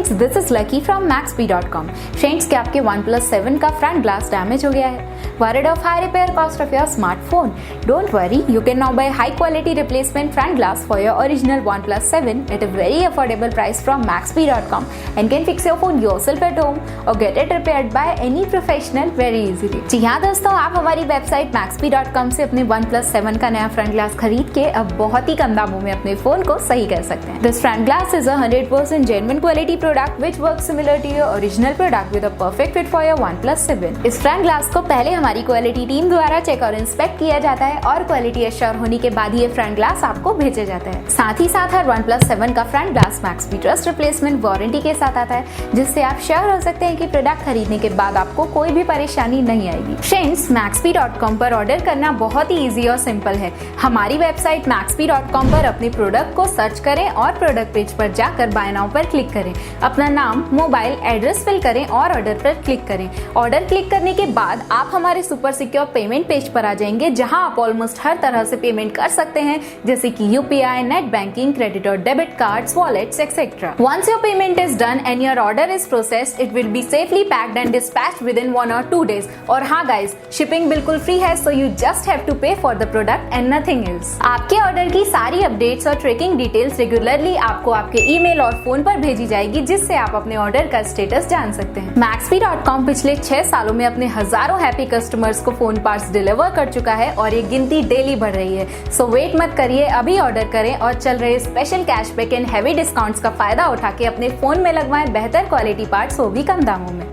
Friends, this is lucky from Maxbhi.com। Friends, क्या आपके OnePlus 7 का फ्रंट ग्लास डैमेज हो गया है? Worried of high repair cost of your smartphone? Don't worry, you can now buy high quality replacement front glass for your original OnePlus 7 at a very affordable price from Maxbhi.com and can fix your phone yourself at home or get it repaired by any professional very easily। जी हाँ दोस्तों, आप हमारी website Maxbhi.com से अपने OnePlus 7 का नया front glass खरीद के अब बहुत ही कम दामों में अपने फोन को सही कर सकते हैं। This front glass is a 100% genuine quality product which works similar to your original product with a perfect fit for your OnePlus 7। इस फ्रंट ग्लास को पहले हमारी क्वालिटी टीम द्वारा चेक और इंस्पेक्ट किया जाता है और क्वालिटी एश्योर होने के बाद ये फ्रंट ग्लास आपको भेजा जाता है। साथ ही साथ हर OnePlus 7 का front glass Maxbhi trust replacement warranty के साथ आता है, जिससे आप श्योर हो सकते हैं कि प्रोडक्ट खरीदने के बाद आपको कोई भी परेशानी नहीं आएगी। फ्रेंड्स, Maxbhi.com पर ऑर्डर करना बहुत ही इजी और सिंपल है। हमारी वेबसाइट Maxbhi.com पर अपने प्रोडक्ट को सर्च करें और प्रोडक्ट पेज पर जाकर बाय नाउ पर क्लिक करें। अपना नाम, मोबाइल, एड्रेस फिल करें और ऑर्डर पर क्लिक करें। ऑर्डर क्लिक करने के बाद आप हमारे सुपर सिक्योर पेमेंट पेज पर आ जाएंगे, जहां आप ऑलमोस्ट हर तरह से पेमेंट कर सकते हैं, जैसे कि यूपीआई, नेट बैंकिंग, क्रेडिट और debit cards, wallets etcetera. Once your payment is done and your order is processed, it will be safely packed and dispatched within 1 or 2 days। और हाँ गाइस, शिपिंग बिल्कुल free है, so you just have to pay for the product and nothing else. आपके order की सारी updates और tracking details regularly आपको आपके ईमेल और फोन पर भेजी जाएगी, जिससे आप अपने ऑर्डर का स्टेटस जान सकते हैं। Maxbhi.com पिछले 6 सालों में अपने हजारों हैप्पी कस्टमर्स को फोन पार्ट्स डिलीवर कर चुका है और ये गिनती डेली बढ़ रही है। सो वेट मत करिए, अभी ऑर्डर करें और चल रहे special cashback and heavy discounts का फायदा उठा के अपने फोन में लगवाएं बेहतर क्वालिटी पार्ट्स, वो भी कम दामों में।